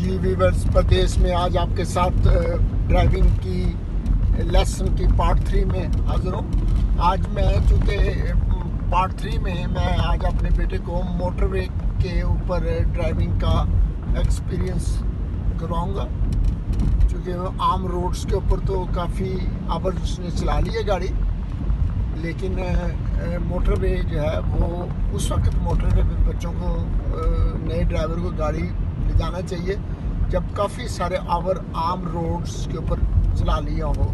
जी viewers, प्रदेश में आज आपके साथ ड्राइविंग की लेसन की पार्ट 3 में हाजिर हूँ। आज मैं चूँकि पार्ट 3 में मैं आज अपने बेटे को मोटरवे के ऊपर ड्राइविंग का एक्सपीरियंस करवाऊँगा। चूँकि आम रोड्स के ऊपर तो काफ़ी आवर्स उसने चला ली है गाड़ी, लेकिन मोटरवे जो है वो उस वक्त मोटरवे पे बच्चों को नए ड्राइवर को गाड़ी ले जाना चाहिए जब काफ़ी सारे आवर आम रोड्स के ऊपर चला लिया हो।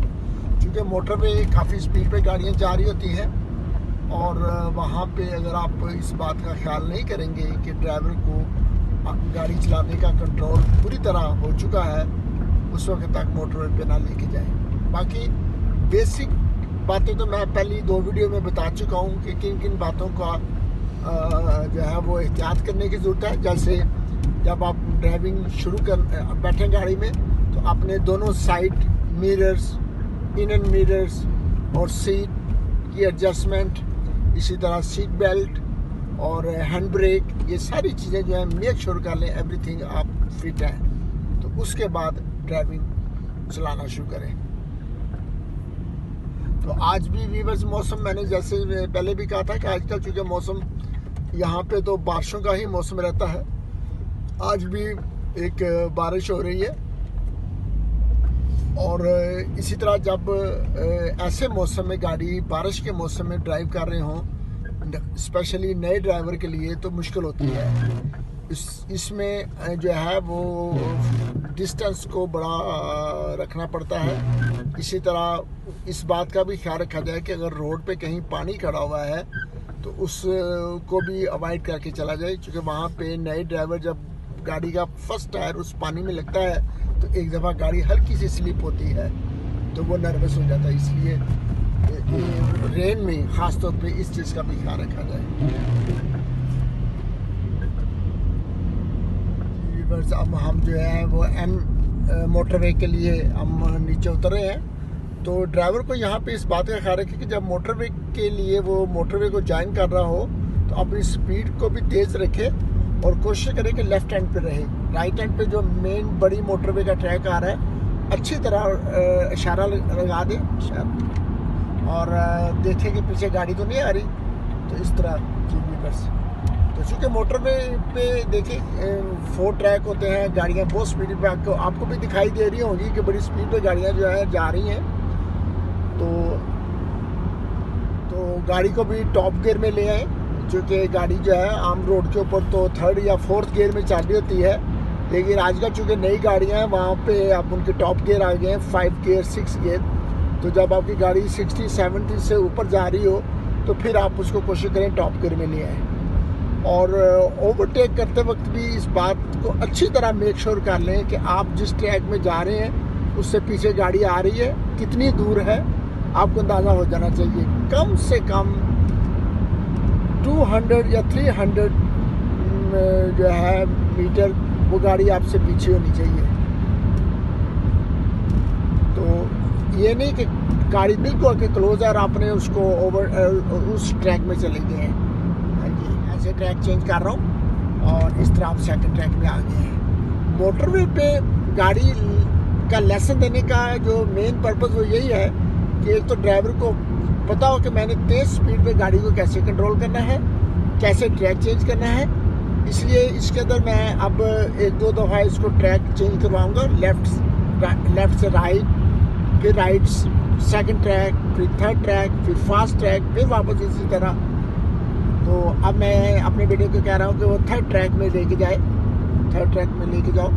क्योंकि मोटरवे काफ़ी स्पीड पे गाड़ियाँ जा रही होती हैं और वहाँ पे अगर आप इस बात का ख्याल नहीं करेंगे कि ड्राइवर को गाड़ी चलाने का कंट्रोल पूरी तरह हो चुका है, उस वक्त तक मोटरवे पे ना लेके जाएं। बाकी बेसिक बातें तो मैं पहली 2 वीडियो में बता चुका हूँ कि किन किन बातों का जो है वो एहतियात करने की ज़रूरत है। जैसे जब आप ड्राइविंग शुरू कर बैठे गाड़ी में तो अपने दोनों साइड मिरर्स, इनर मिरर्स और सीट की एडजस्टमेंट, इसी तरह सीट बेल्ट और हैंड ब्रेक, ये सारी चीज़ें जो है मेक श्योर कर लें एवरीथिंग आप फिट है, तो उसके बाद ड्राइविंग चलाना शुरू करें। तो आज भी वीवर्स मौसम, मैंने जैसे पहले भी कहा था कि आजकल चूँकि मौसम यहाँ पे तो बारिशों का ही मौसम रहता है, आज भी एक बारिश हो रही है। और इसी तरह जब ऐसे मौसम में गाड़ी बारिश के मौसम में ड्राइव कर रहे हों, स्पेशली नए ड्राइवर के लिए तो मुश्किल होती है। इसमें जो है वो डिस्टेंस को बड़ा रखना पड़ता है। इसी तरह इस बात का भी ख्याल रखा जाए कि अगर रोड पे कहीं पानी खड़ा हुआ है तो उसको भी अवॉइड करके चला जाए, क्योंकि वहाँ पे नए ड्राइवर जब गाड़ी का फर्स्ट टायर उस पानी में लगता है तो एक दफ़ा गाड़ी हल्की सी स्लिप होती है तो वो नर्वस हो जाता है। इसलिए रेन में ख़ास तौर पे इस चीज़ का भी ख्याल रखा जाए। अब हम जो है वो मोटरवे के लिए हम नीचे उतरे हैं। तो ड्राइवर को यहाँ पे इस बात का ख्याल रखें कि जब मोटरवे के लिए वो मोटरवे को ज्वाइन कर रहा हो तो अपनी स्पीड को भी तेज़ रखे और कोशिश करें कि लेफ्ट हैंड पे रहे। राइट हैंड पे जो मेन बड़ी मोटरवे का ट्रैक आ रहा है अच्छी तरह इशारा लगा दें और देखें कि पीछे गाड़ी तो नहीं आ रही। तो इस तरह जी बस। तो चूँकि मोटरवे पे देखें 4 ट्रैक होते हैं, गाड़ियाँ बहुत स्पीड पे आपको भी दिखाई दे रही होंगी कि बड़ी स्पीड पे गाड़ियाँ जो है जा रही हैं। तो गाड़ी को भी टॉप गियर में ले आए, क्योंकि गाड़ी जो है आम रोड के ऊपर तो 3rd या 4th गियर में चल रही होती है, लेकिन आजकल चूँकि नई गाड़ियाँ हैं वहाँ पे आप उनके टॉप गियर आ गए हैं 5 गियर 6 गियर। तो जब आपकी गाड़ी 60-70 से ऊपर जा रही हो तो फिर आप उसको कोशिश करें टॉप गियर में ले आए। और ओवरटेक करते वक्त भी इस बात को अच्छी तरह मेक श्योर कर लें कि आप जिस ट्रैक में जा रहे हैं उससे पीछे गाड़ी आ रही है, कितनी दूर है आपको अंदाज़ा हो जाना चाहिए। कम से कम 200 या 300 जो है मीटर वो गाड़ी आपसे पीछे होनी चाहिए। तो ये नहीं कि गाड़ी बिल्कुल के क्लोज है और आपने उसको उस ट्रैक में चले गए हैं। हाँ जी, ऐसे ट्रैक चेंज कर रहा हूँ और इस तरह आप सेकंड ट्रैक में आ गए हैं। मोटरवे पे गाड़ी का लेसन देने का जो मेन पर्पज़ वो यही है कि एक तो ड्राइवर को पता हो कि मैंने तेज़ स्पीड पे गाड़ी को कैसे कंट्रोल करना है, कैसे ट्रैक चेंज करना है। इसलिए इसके अंदर मैं अब 1-2 दफ़ा इसको ट्रैक चेंज करवाऊँगा, लेफ़्ट से राइट, फिर राइट सेकंड ट्रैक, फिर 3rd ट्रैक, फिर फास्ट ट्रैक, फिर वापस इसी तरह। तो अब मैं अपने बेटे को कह रहा हूँ कि वो 3rd ट्रैक में लेके जाए, 3rd ट्रैक में लेके जाओ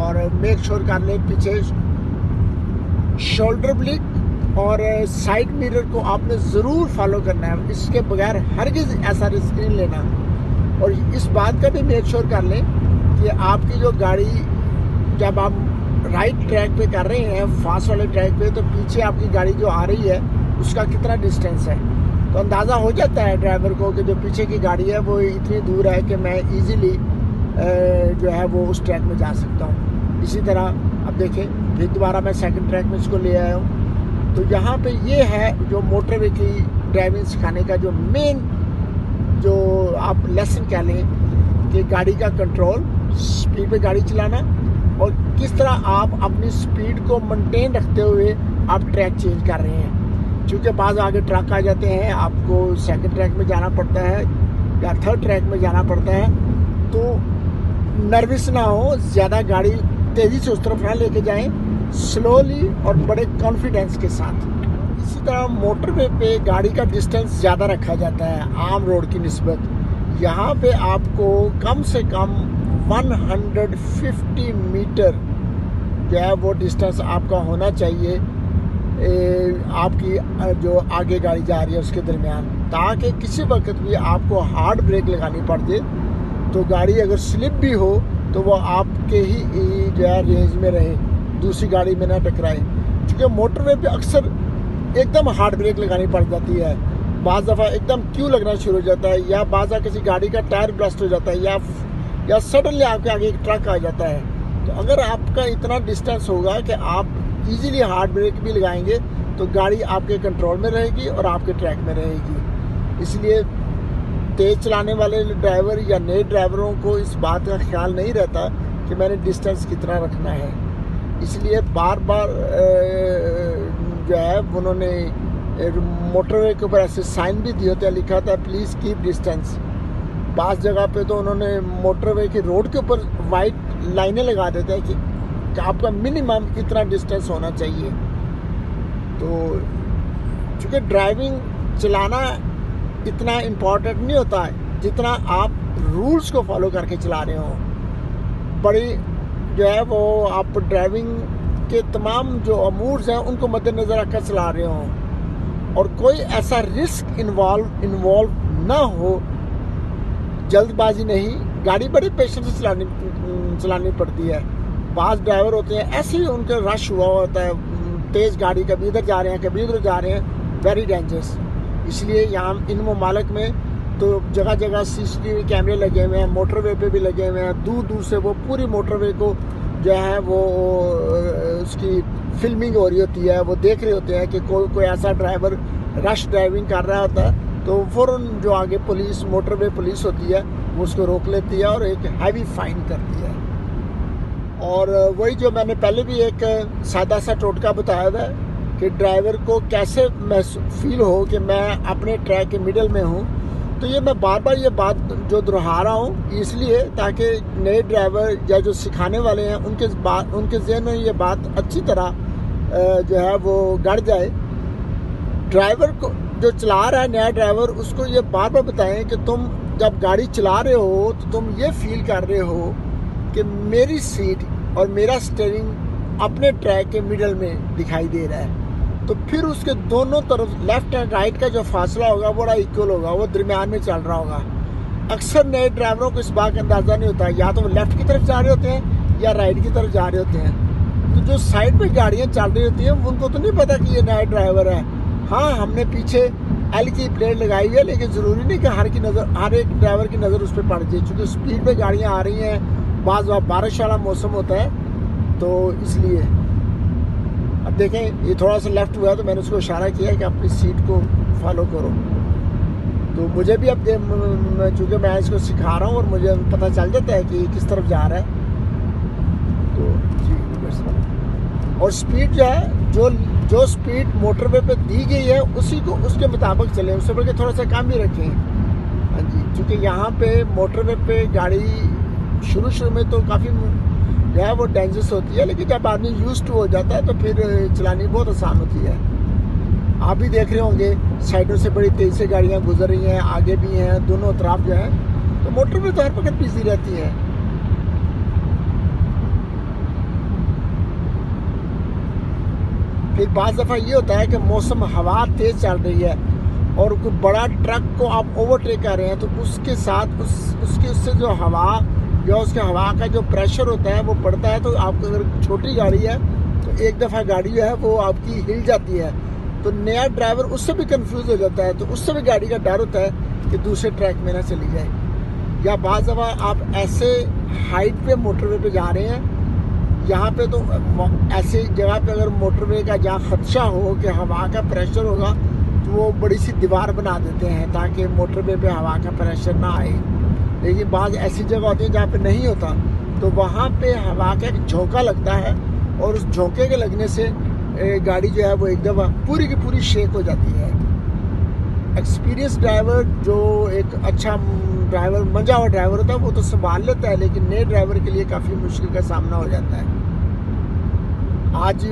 और मेक श्योर कर ले पीछे शोल्डर ब्लिक और साइड मिरर को आपने ज़रूर फॉलो करना है। इसके बगैर हरगिज़ ऐसा रिस्क नहीं लेना। और इस बात का भी मेक श्योर कर लें कि आपकी जो गाड़ी जब आप राइट ट्रैक पे कर रहे हैं, फास्ट वाले ट्रैक पे, तो पीछे आपकी गाड़ी जो आ रही है उसका कितना डिस्टेंस है। तो अंदाज़ा हो जाता है ड्राइवर को कि जो पीछे की गाड़ी है वो इतनी दूर है कि मैं ईज़िली जो है वो उस ट्रैक में जा सकता हूँ। इसी तरह अब देखें फिर दोबारा मैं सेकंड ट्रैक में इसको ले आया हूँ। तो यहाँ पे ये है जो मोटरवे की ड्राइविंग सिखाने का जो मेन जो आप लेसन कह लें कि गाड़ी का कंट्रोल स्पीड पे गाड़ी चलाना और किस तरह आप अपनी स्पीड को मेंटेन रखते हुए आप ट्रैक चेंज कर रहे हैं। क्योंकि बाज़ आगे ट्रक आ जाते हैं, आपको सेकंड ट्रैक में जाना पड़ता है या थर्ड ट्रैक में जाना पड़ता है, तो नर्वस ना हो, ज़्यादा गाड़ी तेज़ी से उस तरफ ना लेके जाएं, स्लोली और बड़े कॉन्फिडेंस के साथ। इसी तरह मोटरवे पे गाड़ी का डिस्टेंस ज़्यादा रखा जाता है आम रोड की निस्बत। यहाँ पे आपको कम से कम 150 मीटर जो है वो डिस्टेंस आपका होना चाहिए आपकी जो आगे गाड़ी जा रही है उसके दरमियान, ताकि किसी वक्त भी आपको हार्ड ब्रेक लगानी पड़ जाए तो गाड़ी अगर स्लिप भी हो तो वो आपके ही जो है रेंज में रहे, दूसरी गाड़ी में ना टकराए। क्योंकि मोटरवे पे अक्सर एकदम हार्ड ब्रेक लगानी पड़ जाती है, बाज़ दफ़ा एकदम क्यों लगना शुरू हो जाता है, या बाज़ा किसी गाड़ी का टायर ब्लास्ट हो जाता है, या सडनली आपके आगे एक ट्रक आ जाता है। तो अगर आपका इतना डिस्टेंस होगा कि आप इजीली हार्ड ब्रेक भी लगाएंगे तो गाड़ी आपके कंट्रोल में रहेगी और आपके ट्रैक में रहेगी। इसलिए तेज़ चलाने वाले ड्राइवर या नए ड्राइवरों को इस बात का ख्याल नहीं रहता कि मैंने डिस्टेंस कितना रखना है, इसलिए बार बार जो है उन्होंने मोटरवे के ऊपर ऐसे साइन भी दिए होते हैं, लिखा था प्लीज़ कीप डिस्टेंस। बाज़ जगह पे तो उन्होंने मोटरवे के रोड के ऊपर वाइट लाइनें लगा देते हैं कि आपका मिनिमम इतना डिस्टेंस होना चाहिए। तो चूँकि ड्राइविंग चलाना इतना इम्पोर्टेंट नहीं होता है जितना आप रूल्स को फॉलो करके चला रहे हो। बड़ी जो है वो आप ड्राइविंग के तमाम जो अमूर्स हैं उनको मद्देनज़र रखकर चला रहे हो और कोई ऐसा रिस्क इन्वॉल्व ना हो, जल्दबाजी नहीं, गाड़ी बड़ी पेशेंस से चलानी पड़ती है। बाज़ ड्राइवर होते हैं ऐसे ही उनका रश हुआ होता है, तेज़ गाड़ी कभी इधर जा रहे हैं कभी उधर जा रहे हैं, वेरी डेंजरस। इसलिए यहाँ इन ममालिक में तो जगह जगह CCTV कैमरे लगे हुए हैं, मोटरवे पे भी लगे हुए हैं, दूर दूर से वो पूरी मोटरवे को जो है वो उसकी फिल्मिंग हो रही होती है, वो देख रहे होते हैं कि कोई ऐसा ड्राइवर रश ड्राइविंग कर रहा होता है तो फ़ौरन जो आगे पुलिस मोटरवे पुलिस होती है वो उसको रोक लेती है और एक हैवी फाइन करती है। और वही जो मैंने पहले भी एक सादा सा टोटका बताया हुआ है कि ड्राइवर को कैसे फील हो कि मैं अपने ट्रैक के मिडल में हूँ, तो ये मैं बार बार ये बात जो दोहरा रहा हूँ इसलिए ताकि नए ड्राइवर या जो सिखाने वाले हैं उनके ज़हन में ये बात अच्छी तरह जो है वो गड़ जाए। ड्राइवर को जो चला रहा है नया ड्राइवर, उसको ये बार बार बताएं कि तुम जब गाड़ी चला रहे हो तो तुम ये फील कर रहे हो कि मेरी सीट और मेरा स्टीयरिंग अपने ट्रैक के मिडल में दिखाई दे रहा है, तो फिर उसके दोनों तरफ लेफ्ट एंड राइट का जो फासला होगा बड़ा इक्वल होगा, वो दरमियान में चल रहा होगा। अक्सर नए ड्राइवरों को इस बात का अंदाज़ा नहीं होता, या तो वो लेफ्ट की तरफ जा रहे होते हैं या राइट की तरफ जा रहे होते हैं। तो जो साइड पे गाड़ियाँ चल रही होती हैं उनको तो नहीं पता कि ये नया ड्राइवर है। हाँ, हमने पीछे L की प्लेट लगाई हुई है, लेकिन ज़रूरी नहीं कि हर एक ड्राइवर की नज़र उस पर पड़ जाए, क्योंकि स्पीड पे गाड़ियाँ आ रही हैं, बारिश वाला मौसम होता है तो इसलिए। अब देखें ये थोड़ा सा लेफ्ट हुआ तो मैंने उसको इशारा किया कि अपनी सीट को फॉलो करो। तो मुझे भी अब चूँकि मैं इसको सिखा रहा हूँ और मुझे पता चल जाता है कि किस तरफ जा रहा है। तो और स्पीड जो है जो स्पीड मोटरवे पे दी गई है उसके मुताबिक चलें, उससे बल्कि थोड़ा सा कम ही रखें। हाँ जी, क्योंकि यहाँ पे मोटरवे पे गाड़ी शुरू में तो काफ़ी जो है वो डेंजरस होती है, लेकिन जब आदमी यूज्ड टू हो जाता है तो फिर चलानी बहुत आसान होती है। आप भी देख रहे होंगे साइडों से बड़ी तेज़ी से गाड़ियाँ गुजर रही हैं, आगे भी हैं, दोनों तरफ जो है, तो मोटरवे तो हर वक्त बिजी रहती है। फिर बाज़ दफ़ा ये होता है कि मौसम हवा तेज़ चल रही है और कोई बड़ा ट्रक को आप ओवरटेक कर रहे हैं, तो उसके साथ उससे जो हवा या उसके हवा का जो प्रेशर होता है वो पड़ता है। तो आपको अगर छोटी गाड़ी है तो एक दफ़ा गाड़ी जो है वो आपकी हिल जाती है, तो नया ड्राइवर उससे भी कंफ्यूज हो जाता है, तो उससे भी गाड़ी का डर होता है कि दूसरे ट्रैक में ना चली जाए। या बाज़ दफ़ा आप ऐसे हाइट पे मोटरवे पे जा रहे हैं, यहाँ पे तो ऐसी जगह पे अगर मोटरवे का जहाँ खदशा हो कि हवा का प्रेशर होगा तो वो बड़ी सी दीवार बना देते हैं ताकि मोटरवे पे हवा का प्रेशर ना आए। लेकिन बाज़ ऐसी जगह होती है जहाँ पे नहीं होता, तो वहाँ पे हवा का एक झोंका लगता है और उस झोंके के लगने से गाड़ी जो है वो एकदम पूरी की पूरी शेक हो जाती है। एक्सपीरियंस ड्राइवर, जो एक अच्छा ड्राइवर, मजा हुआ ड्राइवर होता है, वो तो संभाल लेता है, लेकिन नए ड्राइवर के लिए काफ़ी मुश्किल का सामना हो जाता है। आज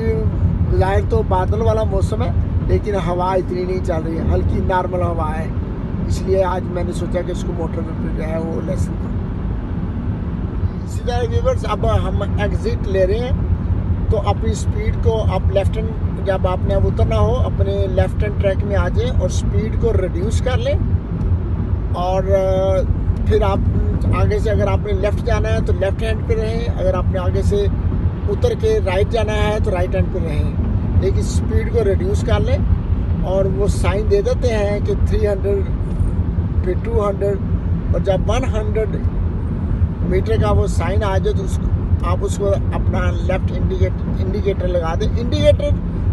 जाहिर तो बादल वाला मौसम है, लेकिन हवा इतनी नहीं चल रही है, हल्की नॉर्मल हवा है, इसलिए आज मैंने सोचा कि इसको मोटर पे जो है वो लेसन करूँ। इसी तरह व्यूअर्स, अब हम एग्जिट ले रहे हैं, तो अपनी स्पीड को आप लेफ्ट हैंड, जब आपने अब उतरना हो अपने लेफ्ट हैंड ट्रैक में आ जाए और स्पीड को रिड्यूस कर लें, और फिर आप आगे से अगर आपने लेफ़्ट जाना है तो लेफ़्ट हैंड पे रहें, अगर आपने आगे से उतर के राइट जाना है तो राइट हैंड पे रहें, लेकिन स्पीड को रिड्यूस कर लें। और वो साइन दे देते हैं कि 300 फिर 200, और जब 100 मीटर का वो साइन आ जाए तो आप उसको अपना लेफ़्ट इंडिकेटर लगा दें। इंडिकेटर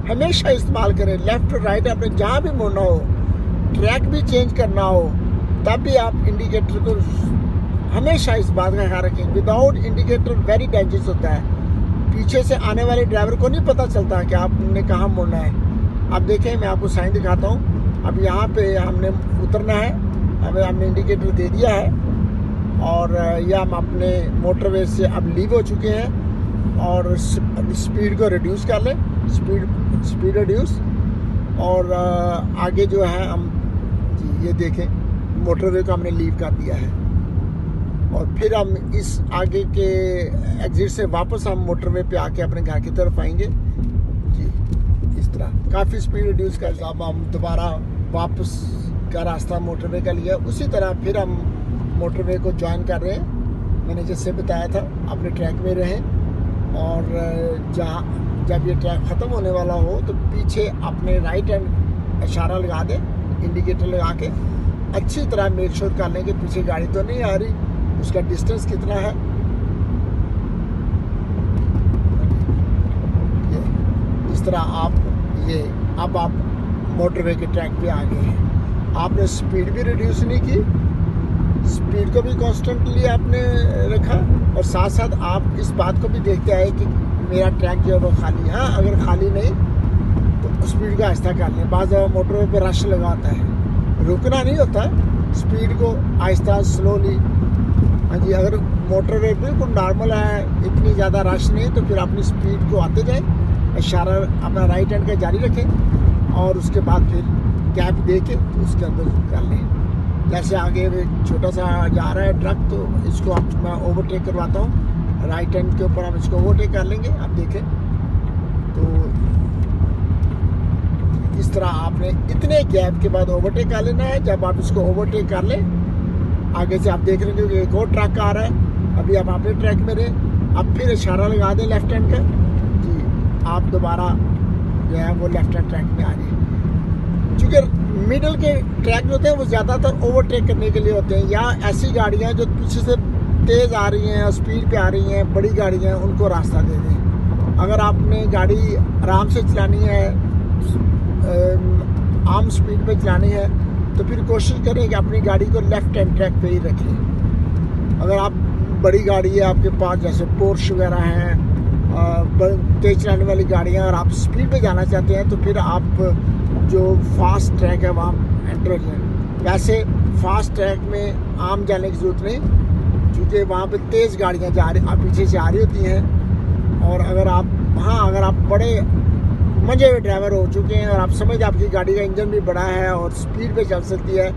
हमेशा इस्तेमाल करें, लेफ़्ट और राइट, आपने जहाँ भी मुड़ना हो, ट्रैक भी चेंज करना हो, तब भी आप इंडिकेटर को हमेशा इस बात का ख्याल रखें। विदाउट इंडिकेटर वेरी डेंजरस होता है, पीछे से आने वाले ड्राइवर को नहीं पता चलता कि आपने कहाँ मुड़ना है। अब देखें, मैं आपको साइन दिखाता हूँ। अब यहाँ पे हमने उतरना है, अब हमने इंडिकेटर दे दिया है, और यह हम अपने मोटरवे से अब लीव हो चुके हैं, और स्पीड को रिड्यूस कर लें, स्पीड रिड्यूस, और आगे जो है हम जी ये देखें, मोटरवे को हमने लीव कर दिया है, और फिर हम इस आगे के एग्जिट से वापस हम मोटरवे पे आके अपने घर की तरफ आएंगे जी। इस तरह काफ़ी स्पीड रिड्यूस कर, अब हम दोबारा वापस का रास्ता मोटरवे का लिया, उसी तरह फिर हम मोटरवे को ज्वाइन कर रहे हैं। मैंने जैसे बताया था, अपने ट्रैक में रहें, और जब ये ट्रैक ख़त्म होने वाला हो तो पीछे अपने राइट हैंड इशारा लगा दें, इंडिकेटर लगा के अच्छी तरह मेक श्योर कर लें कि पीछे गाड़ी तो नहीं आ रही, उसका डिस्टेंस कितना है। इस तरह अब आप मोटरवे के ट्रैक पे आ गए हैं। आपने स्पीड भी रिड्यूस नहीं की, स्पीड को भी कॉन्स्टेंटली आपने रखा, और साथ साथ आप इस बात को भी देखते आए कि मेरा ट्रैक जो है वो खाली है। हाँ, अगर खाली नहीं तो स्पीड को आहिस्ता कर लें। बाज़ मोटरवे पे रश लगा होता है, रुकना नहीं होता, स्पीड को आहिस्ता स्लोली। हाँ जी, अगर मोटरवे बिल्कुल नॉर्मल है, इतनी ज़्यादा रश नहीं, तो फिर अपनी स्पीड को आते जाए, इशारा अपना राइट हैंड का जारी रखें, और उसके बाद फिर गैप दे के उसके अंदर कर लें। जैसे आगे एक छोटा सा जा रहा है ट्रक, तो इसको आप मैं ओवरटेक करवाता हूँ, राइट हैंड के ऊपर हम इसको ओवरटेक कर लेंगे। आप देखें तो इस तरह आपने इतने गैप के बाद ओवरटेक कर लेना है। जब आप इसको ओवरटेक कर लें, आगे से आप देख रहे हो कि एक और ट्रक आ रहा है, अभी आप अपने ट्रैक में रहे, अब फिर इशारा लगा दें लेफ्ट हैंड का जी, आप दोबारा जो है वो लेफ्ट हैंड ट्रैक में आ जाए। चूँकि मिडल के ट्रैक होते हैं वो ज़्यादातर ओवरटेक करने के लिए होते हैं, या ऐसी गाड़ियाँ जो पीछे से तेज़ आ रही हैं और स्पीड पे आ रही हैं, बड़ी गाड़ियाँ, उनको रास्ता दे दें। अगर आपने गाड़ी आराम से चलानी है, आम स्पीड पे चलानी है, तो फिर कोशिश करें कि अपनी गाड़ी को लेफ्ट हैंड ट्रैक पे ही रखें। अगर आप बड़ी गाड़ी है आपके पास, जैसे पोर्श वगैरह हैं, तेज़ चलाने वाली गाड़ियाँ, और आप स्पीड पे जाना चाहते हैं, तो फिर आप जो फास्ट ट्रैक है वहाँ एंटर हो जाए। वैसे फास्ट ट्रैक में आम जाने की ज़रूरत नहीं, क्योंकि वहाँ पे तेज़ गाड़ियाँ जा रही, आप पीछे से आ रही होती हैं। और अगर आप बड़े मजे हुए ड्राइवर हो चुके हैं और आप समझ आपकी गाड़ी का इंजन भी बड़ा है और स्पीड पे चल सकती है,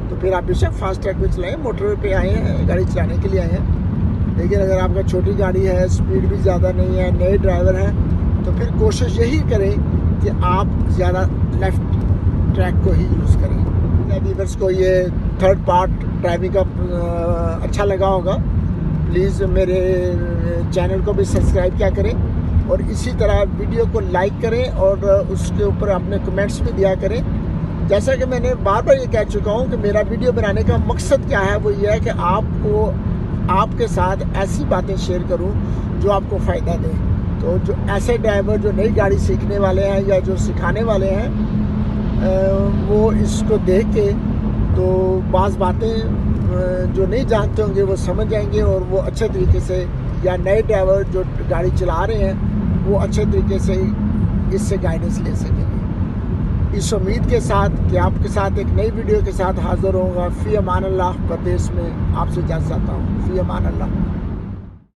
तो फिर आप बेशक फास्ट ट्रैक पे चलाएं। मोटरवे पे आए हैं, गाड़ी चलाने के लिए आए हैं। लेकिन अगर आपका छोटी गाड़ी है, स्पीड भी ज़्यादा नहीं है, नए ड्राइवर हैं, तो फिर कोशिश यही करें कि आप ज़्यादा लेफ्ट ट्रैक को ही यूज़ करें। व्यूअर्स को ये थर्ड पार्ट ड्राइविंग का अच्छा लगा होगा, प्लीज़ मेरे चैनल को भी सब्सक्राइब क्या करें, और इसी तरह वीडियो को लाइक करें, और उसके ऊपर अपने कमेंट्स भी दिया करें। जैसा कि मैंने बार बार ये कह चुका हूँ कि मेरा वीडियो बनाने का मकसद क्या है, वो ये है कि आपके साथ ऐसी बातें शेयर करूँ जो आपको फ़ायदा दें। तो जो ऐसे ड्राइवर जो नई गाड़ी सीखने वाले हैं या जो सिखाने वाले हैं, वो इसको देख के तो बाज़ बातें जो नहीं जानते होंगे वो समझ जाएंगे और वो अच्छे तरीके से, या नए ड्राइवर जो गाड़ी चला रहे हैं वो अच्छे तरीके से इससे गाइडेंस ले सकेंगे। इस उम्मीद के साथ कि आपके साथ एक नई वीडियो के साथ हाज़िर होऊंगा। फ़ी अमान अल्लाह। परदेश में आपसे इजाज़त चाहता हूँ। फ़ी अमान अल्लाह।